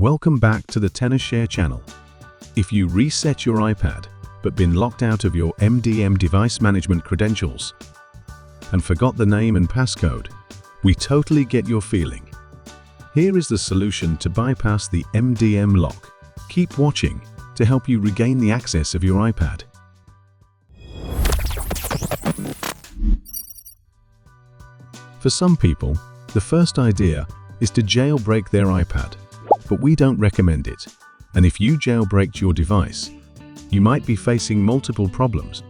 Welcome back to the tenorshare channel. If you reset your iPad but been locked out of your MDM device management credentials and forgot the name and passcode, we totally get your feeling. Here is the solution to bypass the MDM lock. Keep watching to help you regain the access of your iPad. For some people, the first idea is to jailbreak their iPad, but we don't recommend it. And if you jailbreak your device, you might be facing multiple problems.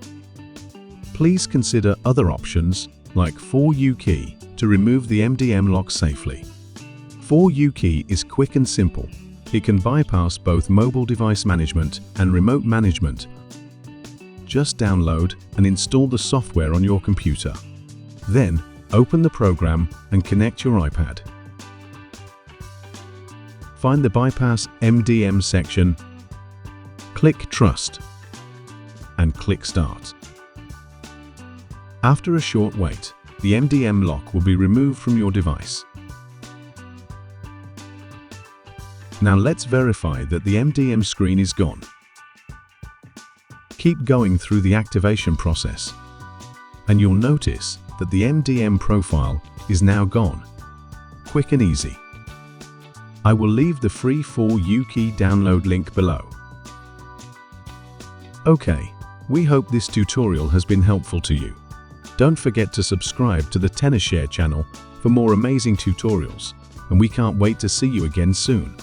Please consider other options like 4U to remove the MDM lock safely. 4U is quick and simple. It can bypass both mobile device management and remote management. Just download and install the software on your computer. Then, open the program and connect your iPad. Find the Bypass MDM section, click Trust, and click Start. After a short wait, the MDM lock will be removed from your device. Now let's verify that the MDM screen is gone. Keep going through the activation process, and you'll notice that the MDM profile is now gone. Quick and easy. I will leave the free 4U download link below. Okay, we hope this tutorial has been helpful to you. Don't forget to subscribe to the tenorshare channel for more amazing tutorials, and we can't wait to see you again soon.